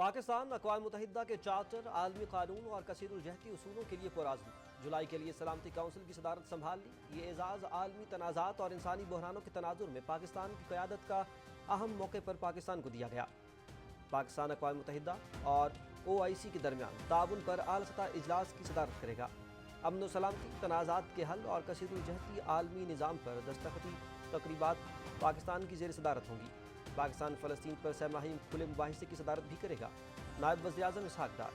पाकिस्तान अक़वाम मुत्तहिदा के चार्टर, आलमी कानून और कसीरुल-जहती उसूलों के लिए पुरअज़्म। जुलाई के लिए सलामती काउंसिल की सदारत संभाल ली। ये एजाज़ आलमी तनाज़ात और इंसानी बहरानों के तनाजुर में पाकिस्तान की क़यादत का अहम मौके पर पाकिस्तान को दिया गया। पाकिस्तान अक़वाम मुत्तहिदा और OIC के दरमियान ताउन पर आला सतह इजलास की सदारत करेगा। अमन व सलामती, तनाज़ात के हल और कसीरुल-जहती आलमी निज़ाम पर दस्तखती तक़रीबात पाकिस्तान की ज़ेर सदारत होंगी। पाकिस्तान फ़लस्तीन पर सहमाही खुले मुबाहिसे की सदारत भी करेगा। नायब वज़ीर-ए-आज़म इसहाक़ डार।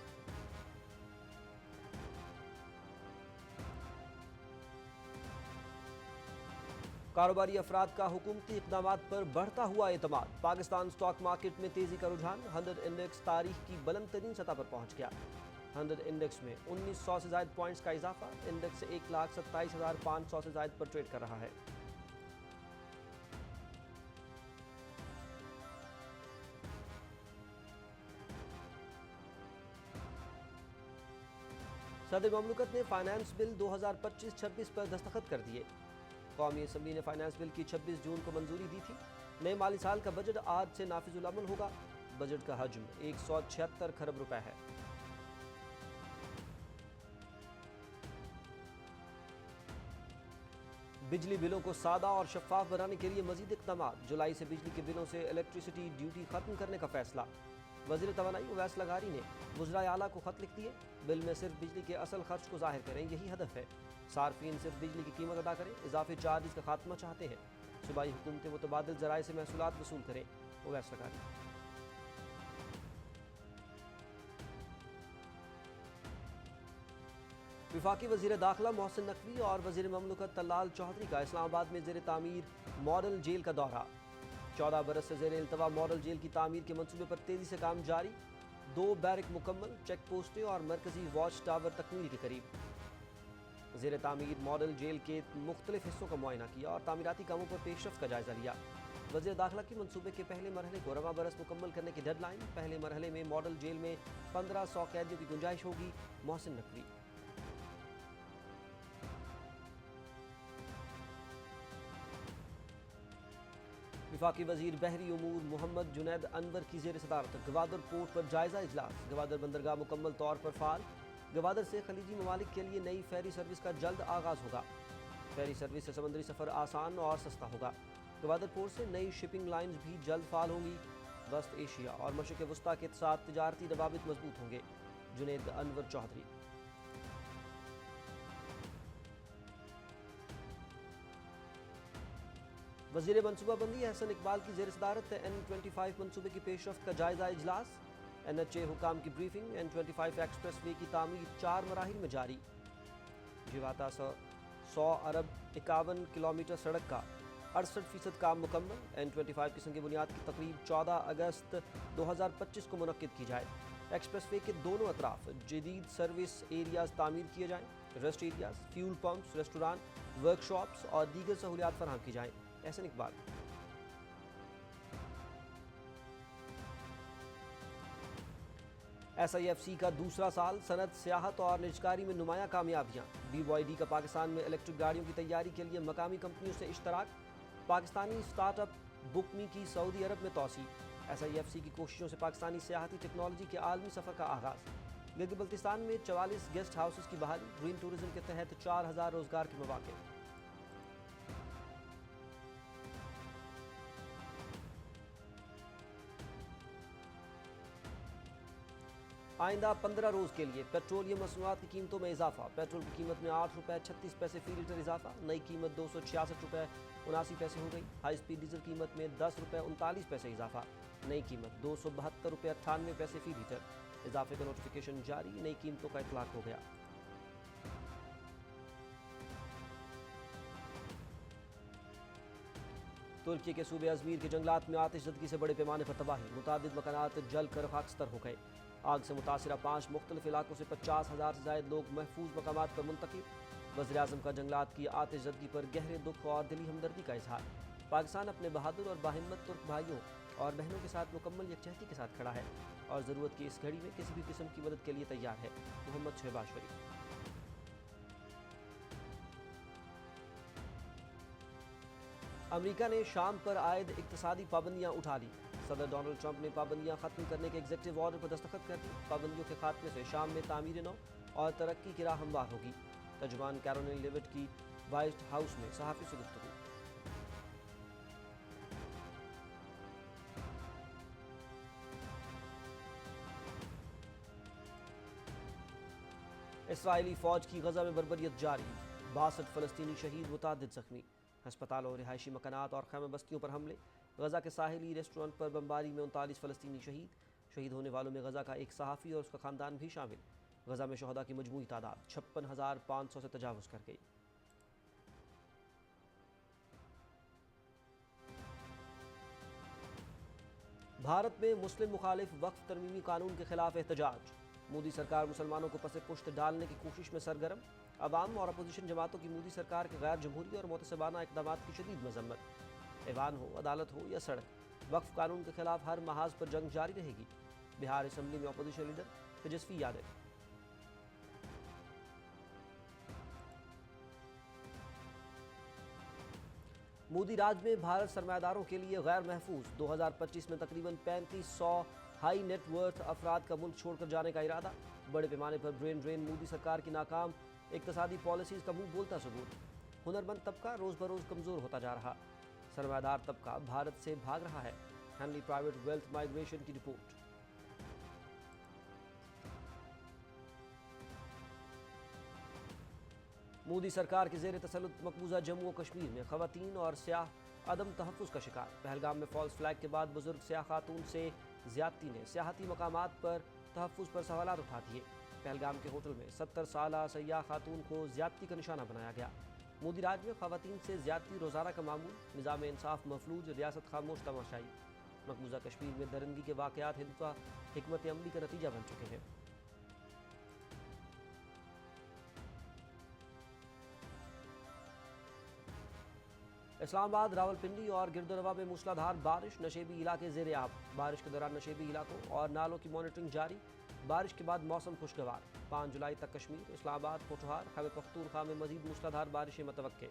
कारोबारी अफराद का हुकूमती इक़दामात पर बढ़ता हुआ एतमाद। पाकिस्तान स्टॉक मार्केट में तेज़ी का रुझान। 100 इंडेक्स तारीख की बुलंद तरीन सतह पर पहुँच गया। 100 इंडेक्स में 1900 से ज़ायद पॉइंट्स का इजाफा। इंडेक्स 1,27,500 से ज़ायद पर ट्रेड कर रहा है। सदर ममलकत ने फाइनेंस बिल 2025-26 पर दस्तखत कर दिए। कौमी असम्बली ने फाइनेंस बिल की 26 जून को मंजूरी दी थी। नए माली साल का बजट आज से नाफिजुल अमल होगा। बजट का हजम 176 खरब रुपए है। बिजली बिलों को सादा और शफाफ बनाने के लिए मजीद इक़दामात। जुलाई से बिजली के बिलों से इलेक्ट्रिसिटी ड्यूटी खत्म करने का फैसला। वज़ीर तवानाई उवैस लगारी ने वज़राए आला को खत लिख दिए। बिल में सिर्फ बिजली के असल खर्च को ज़ाहिर करें, यही हदफ है। सार्फिन सिर्फ बिजली की कीमत अदा करें, इजाफी चार्जेस का खात्मा चाहते हैं। सूबाई हुकूमतें मुतबादिल ज़राए से महसूलात वसूल करें, उवैस लगारी। वफाकी वज़ीर दाखिला मोहसिन नकवी और वज़ीर ममलकत तल्लाल चौधरी का इस्लामाबाद में ज़ेर तामीर मॉडल जेल का दौरा। 14 बरस से ज़ेर इल्तवा मॉडल जेल की तामीर के मंसूबे पर तेज़ी से काम जारी। 2 बैरक मुकम्मल, चेक पोस्टें और मरकजी वॉच टावर तकमील के करीब। ज़ेर तामीर मॉडल जेल के मुख्तलिफ हिस्सों का मुआयना किया और तामीराती कामों पर पेशरफ्त का जायजा लिया। वज़ीर दाखिला की मंसूबे के पहले मरहले को रवां बरस मुकम्मल करने की डेडलाइन। पहले मरहले में मॉडल जेल में 1500 कैदियों की गुंजाइश होगी। मोहसिन नकवी। वफाकी वज़ीर बहरी उमूर मोहम्मद जुनैद अनवर की ज़ेर सदारत गवादर पोर्ट पर जायजा इजलास। गवादर बंदरगाह मुकम्मल तौर पर फ़ाल। गवादर से खलीजी ममालिक के लिए नई फेरी सर्विस का जल्द आगाज़ होगा। फेरी सर्विस से समंदरी सफ़र आसान और सस्ता होगा। गवादर पोर्ट से नई शिपिंग लाइन्स भी जल्द फ़ाल होंगी। वस्त एशिया और मशरिक़ वस्ता के साथ तिजारती रवाबित मजबूत होंगे। जुनैद अनवर चौधरी। वज़ीर मनसूबाबंदी अहसन इकबाल की ज़ेर सदारत N25 मनसूबे की पेशरफ्त का जायजा इजलास। NHA हुकाम की ब्रीफिंग। N25 एक्सप्रेस वे की तामीर 4 मराहिल में जारी। जिवाता 100 अरब 51 किलोमीटर सड़क का 68% काम मुकम्मल। N25 की संग बुनियाद की तकरीब 14 अगस्त 2025 को मुनक्किद की जाए। एक्सप्रेस वे के दोनों अतराफ जदीद सर्विस एरियाज तामीर किए जाएँ। Rest areas, fuel pumps, restaurants, workshops और दीगर सहूलियात फराहम की जाएँ। एहसन इकबाल। SIFC का दूसरा साल। सनत, सियाहत और निजकारी में नुमायां कामयाबियां। BYD का पाकिस्तान में इलेक्ट्रिक गाड़ियों की तैयारी के लिए मकामी कंपनियों से इश्तराक। पाकिस्तानी स्टार्टअप बुकमी की सऊदी अरब में तौसी। SIFC की कोशिशों से पाकिस्तानी सियाहती टेक्नोलॉजी के आलमी सफ़र का आगाज़। गिलगित बल्तिस्तान में 44 गेस्ट हाउसेस की बहाली। ग्रीन टूरिज्म के तहत 4000 रोजगार के मौके। आइंदा 15 रोज़ के लिए पेट्रोलियम मसनूआत की कीमतों में इजाफा। पेट्रोल की कीमत में 8 रुपये 36 पैसे फी लीटर इजाफा। नई कीमत 266 रुपये 79 पैसे हो गई। हाई स्पीड डीजल कीमत में 10 रुपये 39 पैसे इजाफा। नई कीमत 272 रुपये 98 पैसे फी लीटर। इजाफे का नोटिफिकेशन जारी। नई कीमतों का इतलाक हो गया। तुर्की के सूबे अजमीर के जंगलात में आतिशज़दगी से बड़े पैमाने पर तबाही। मुतादिद मकानात जल कर खाकस्तर हो गए। आग से मुतासिरा 5 मुख्तलिफ इलाकों से 50,000 से ज़ायद लोग महफूज मकामात पर मुंतकिल। वज़ीर-ए-आज़म का जंगलात की आतिशज़दगी पर गहरे दुख और दिली हमदर्दी का इजहार। पाकिस्तान अपने बहादुर और बाहिम्मत तुर्क भाइयों और बहनों के साथ मुकम्मल यकजहती के साथ खड़ा है और ज़रूरत की इस घड़ी में किसी भी किस्म की मदद के लिए तैयार है। मोहम्मद शहबाज शरीफ। अमेरिका ने शाम पर आयद इक़्तिसादी पाबंदियां उठा ली। صدر ڈونلڈ ٹرمپ نے پابندیاں ختم کرنے کے ایگزیکٹو آرڈر پر دستخط کر دی۔ پابندیوں کے خاتمے سے شام میں تعمیر نو اور ترقی کی راہ ہموار ہوگی۔ ترجمان کیرولین لیوٹ کی وائٹ ہاؤس میں صحافی سے گفتگو۔ اسرائیلی فوج کی غزہ میں بربریت جاری، 62 فلسطینی شہید، متعدد زخمی۔ ہسپتالوں، رہائشی مکانات اور خیمہ بستیوں پر حملے۔ غزہ کے ساحلی ریسٹورنٹ پر بمباری میں 39 فلسطینی شہید۔ شہید ہونے والوں میں غزہ کا ایک صحافی اور اس کا خاندان بھی شامل۔ غزہ میں شہداء کی مجموعی تعداد 56,500 سے تجاوز کر گئی۔ بھارت میں مسلم مخالف وقف ترمیمی قانون کے خلاف احتجاج۔ مودی سرکار مسلمانوں کو پس پشت ڈالنے کی کوشش میں سرگرم۔ عوام اور اپوزیشن جماعتوں کی مودی سرکار کے غیر جمہوری اور معتصبانہ اقدامات کی شدید مذمت۔ ایوان ہو، عدالت ہو یا سڑک، وقف قانون کے خلاف ہر محاذ پر جنگ جاری رہے گی۔ بہار اسمبلی میں اپوزیشن لیڈر تیجسوی یادو۔ مودی راج میں بھارت سرمایہ داروں کے لیے غیر محفوظ، 2025 میں تقریباً 3500 ہائی نیٹ ورتھ افراد کا ملک چھوڑ کر جانے کا ارادہ۔ بڑے پیمانے پر برین ڈرین، مودی سرکار کی ناکام اقتصادی پالیسیز کا منہ بولتا ثبوت۔ ہنرمند طبقہ روز بروز کمزور ہوتا جا رہا، سرمایہ دار طبقہ بھارت سے بھاگ رہا ہے۔ ہنلی پرائیویٹ ویلتھ مائیگریشن کی رپورٹ۔ مودی سرکار کے زیر تسلط مقبوضہ جموں و کشمیر میں خواتین اور سیاح عدم تحفظ کا شکار۔ پہلگام میں فالس فلیگ کے بعد بزرگ سیاہ خاتون سے زیادتی نے سیاحتی مقامات پر تحفظ پر سوالات اٹھا دیے۔ پہلگام کے ہوٹل میں 70 سالہ سیاح خاتون کو زیادتی کا نشانہ بنایا گیا۔ مودی راج میں خواتین سے زیادتی روزانہ کا معمول، نظام انصاف مفلوج، ریاست خاموش تماشائی۔ مقبوضہ کشمیر میں درندگی کے واقعات ہندوتوا حکمت عملی کا نتیجہ بن چکے ہیں۔ اسلام آباد، راولپنڈی اور گردروا میں موسلادھار بارش، نشیبی علاقے زیر آب۔ بارش کے دوران نشیبی علاقوں اور نالوں کی مانیٹرنگ جاری۔ بارش کے بعد موسم خوشگوار، 5 جولائی تک کشمیر، اسلام آباد، پوٹھوہار، خیبر پختونخوا میں مزید موسلادھار بارشیں متوقع۔